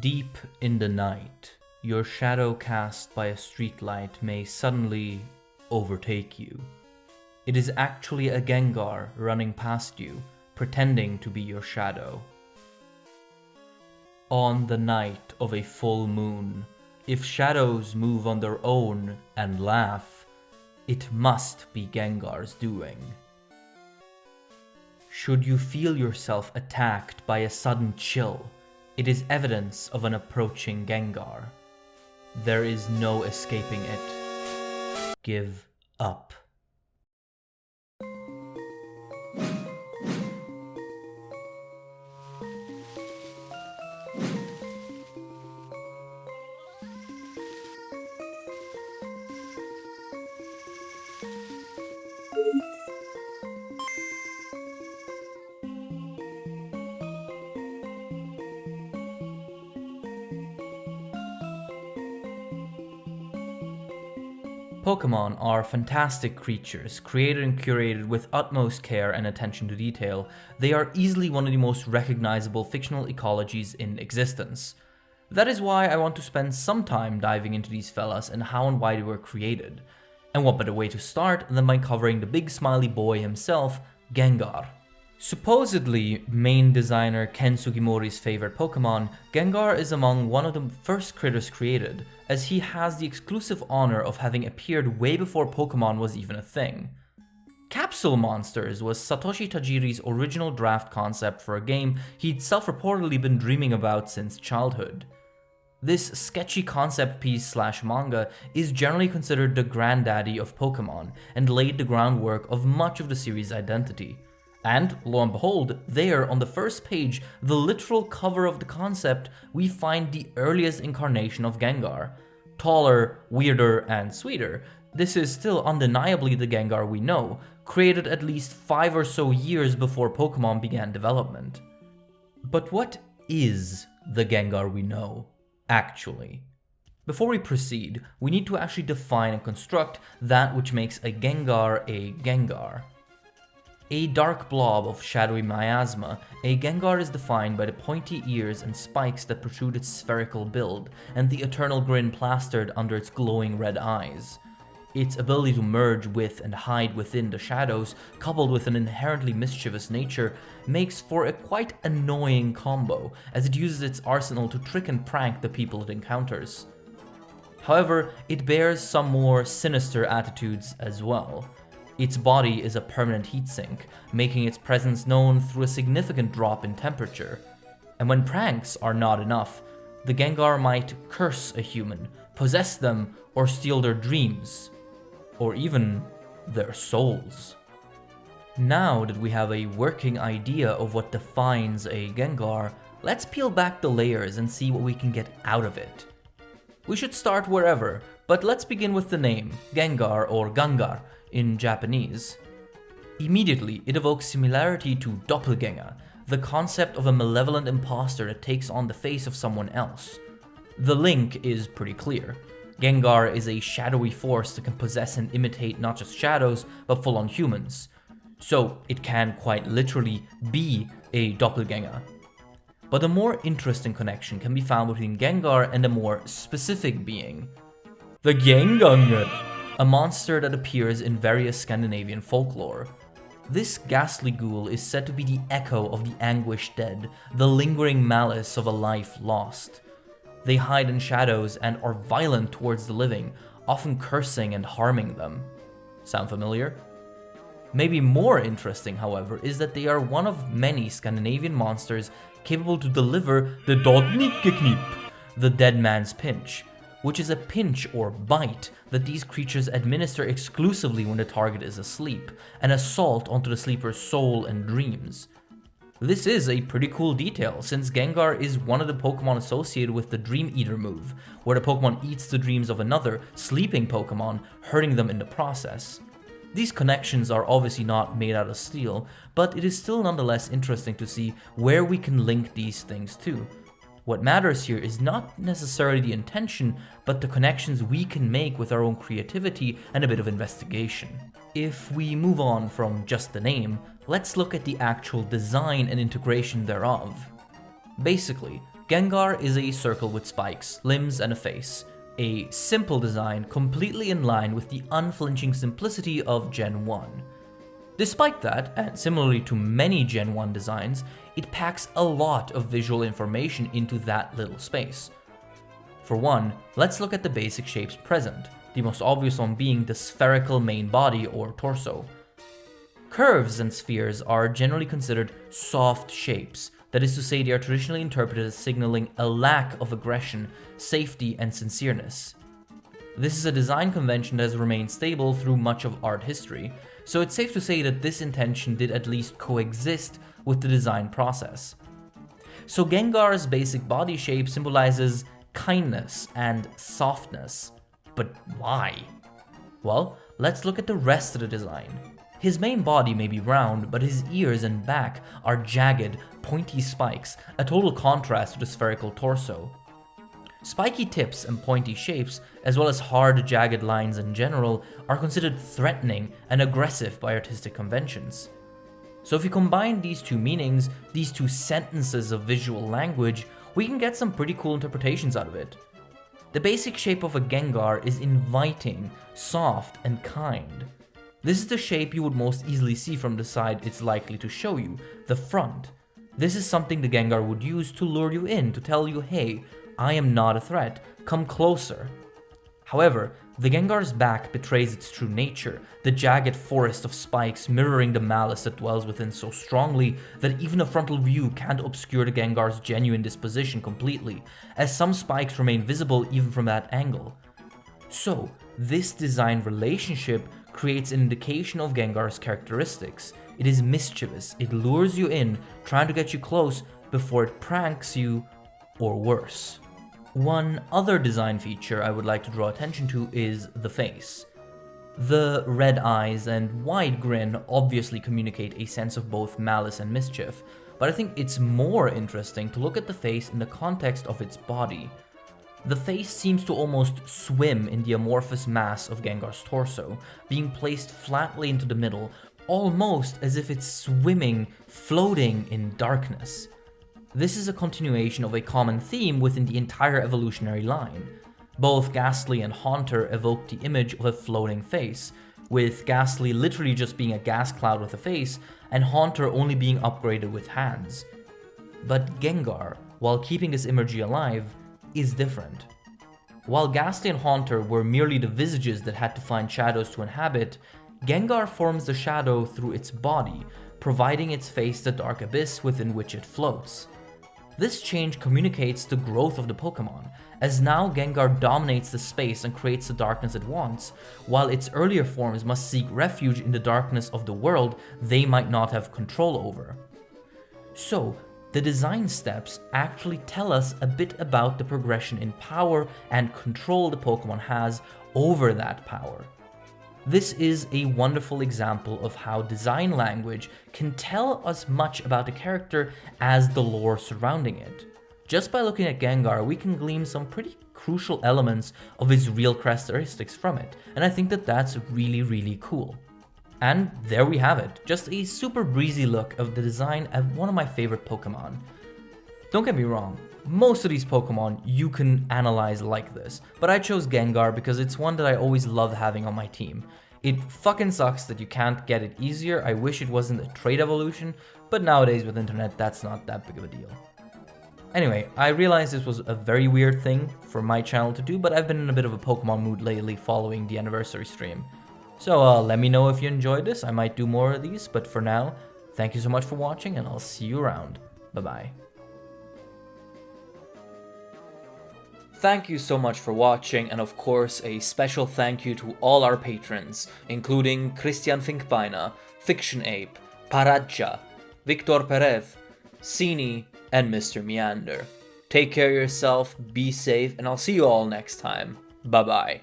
Deep in the night, your shadow cast by a streetlight may suddenly overtake you. It is actually a Gengar running past you, pretending to be your shadow. On the night of a full moon, if shadows move on their own and laugh, it must be Gengar's doing. Should you feel yourself attacked by a sudden chill, it is evidence of an approaching Gengar. There is no escaping it. Give up. Pokemon are fantastic creatures, created and curated with utmost care and attention to detail. They are easily one of the most recognizable fictional ecologies in existence. That is why I want to spend some time diving into these fellas and how and why they were created. And what better way to start than by covering the big smiley boy himself, Gengar. Supposedly main designer Ken Sugimori's favorite Pokemon, Gengar is among one of the first critters created, as he has the exclusive honor of having appeared way before Pokemon was even a thing. Capsule Monsters was Satoshi Tajiri's original draft concept for a game he'd self-reportedly been dreaming about since childhood. This sketchy concept piece / manga is generally considered the granddaddy of Pokemon and laid the groundwork of much of the series' identity. And, lo and behold, there on the first page, the literal cover of the concept, we find the earliest incarnation of Gengar. Taller, weirder, and sweeter, this is still undeniably the Gengar we know, created at least 5 or so years before Pokemon began development. But what is the Gengar we know, actually? Before we proceed, we need to actually define and construct that which makes a Gengar. A dark blob of shadowy miasma, a Gengar is defined by the pointy ears and spikes that protrude its spherical build, and the eternal grin plastered under its glowing red eyes. Its ability to merge with and hide within the shadows, coupled with an inherently mischievous nature, makes for a quite annoying combo, as it uses its arsenal to trick and prank the people it encounters. However, it bears some more sinister attitudes as well. Its body is a permanent heatsink, making its presence known through a significant drop in temperature. And when pranks are not enough, the Gengar might curse a human, possess them, or steal their dreams. Or even their souls. Now that we have a working idea of what defines a Gengar, let's peel back the layers and see what we can get out of it. We should start wherever, but let's begin with the name, Gengar or Gangar, in Japanese. Immediately, it evokes similarity to doppelganger, the concept of a malevolent imposter that takes on the face of someone else. The link is pretty clear. Gengar is a shadowy force that can possess and imitate not just shadows, but full-on humans. So it can quite literally be a doppelganger. But a more interesting connection can be found between Gengar and a more specific being, the Genganger, a monster that appears in various Scandinavian folklore. This ghastly ghoul is said to be the echo of the anguished dead, the lingering malice of a life lost. They hide in shadows and are violent towards the living, often cursing and harming them. Sound familiar? Maybe more interesting, however, is that they are one of many Scandinavian monsters capable to deliver the Dodnikeknip, the dead man's pinch, which is a pinch or bite that these creatures administer exclusively when the target is asleep, an assault onto the sleeper's soul and dreams. This is a pretty cool detail, since Gengar is one of the Pokemon associated with the Dream Eater move, where the Pokemon eats the dreams of another, sleeping Pokemon, hurting them in the process. These connections are obviously not made out of steel, but it is still nonetheless interesting to see where we can link these things to. What matters here is not necessarily the intention, but the connections we can make with our own creativity and a bit of investigation. If we move on from just the name, let's look at the actual design and integration thereof. Basically, Gengar is a circle with spikes, limbs, and a face. A simple design completely in line with the unflinching simplicity of Gen 1. Despite that, and similarly to many Gen 1 designs, it packs a lot of visual information into that little space. For one, let's look at the basic shapes present, the most obvious one being the spherical main body or torso. Curves and spheres are generally considered soft shapes, that is to say they are traditionally interpreted as signaling a lack of aggression, safety, and sincereness. This is a design convention that has remained stable through much of art history, so it's safe to say that this intention did at least coexist with the design process. So Gengar's basic body shape symbolizes kindness and softness. But why? Well, let's look at the rest of the design. His main body may be round, but his ears and back are jagged, pointy spikes, a total contrast to the spherical torso. Spiky tips and pointy shapes, as well as hard, jagged lines in general, are considered threatening and aggressive by artistic conventions. So if you combine these two meanings, these two sentences of visual language, we can get some pretty cool interpretations out of it. The basic shape of a Gengar is inviting, soft, and kind. This is the shape you would most easily see from the side it's likely to show you, the front. This is something the Gengar would use to lure you in, to tell you, hey, I am not a threat, come closer. However, the Gengar's back betrays its true nature, the jagged forest of spikes mirroring the malice that dwells within so strongly that even a frontal view can't obscure the Gengar's genuine disposition completely, as some spikes remain visible even from that angle. So, this design relationship creates an indication of Gengar's characteristics. It is mischievous, it lures you in, trying to get you close before it pranks you, or worse. One other design feature I would like to draw attention to is the face. The red eyes and wide grin obviously communicate a sense of both malice and mischief, but I think it's more interesting to look at the face in the context of its body. The face seems to almost swim in the amorphous mass of Gengar's torso, being placed flatly into the middle, almost as if it's swimming, floating in darkness. This is a continuation of a common theme within the entire evolutionary line. Both Ghastly and Haunter evoke the image of a floating face, with Ghastly literally just being a gas cloud with a face, and Haunter only being upgraded with hands. But Gengar, while keeping this imagery alive, is different. While Ghastly and Haunter were merely the visages that had to find shadows to inhabit, Gengar forms the shadow through its body, providing its face the dark abyss within which it floats. This change communicates the growth of the Pokemon, as now Gengar dominates the space and creates the darkness it wants, while its earlier forms must seek refuge in the darkness of the world they might not have control over. So, the design steps actually tell us a bit about the progression in power and control the Pokemon has over that power. This is a wonderful example of how design language can tell as much about the character as the lore surrounding it. Just by looking at Gengar, we can glean some pretty crucial elements of his real characteristics from it, and I think that that's really cool. And there we have it, just a super breezy look of the design of one of my favorite Pokemon. Don't get me wrong, most of these Pokemon you can analyze like this, but I chose Gengar because it's one that I always love having on my team. It fucking sucks that you can't get it easier. I wish it wasn't a trait evolution, but nowadays with internet that's not that big of a deal. Anyway, I realize this was a very weird thing for my channel to do, but I've been in a bit of a Pokemon mood lately following the anniversary stream. So let me know if you enjoyed this, I might do more of these, but for now, thank you so much for watching and I'll see you around. Bye bye. Thank you so much for watching, and of course a special thank you to all our patrons, including Christian Finkbeiner, Fiction Ape, Paradja, Victor Perez, Sini, and Mr. Meander. Take care of yourself, be safe, and I'll see you all next time. Bye bye.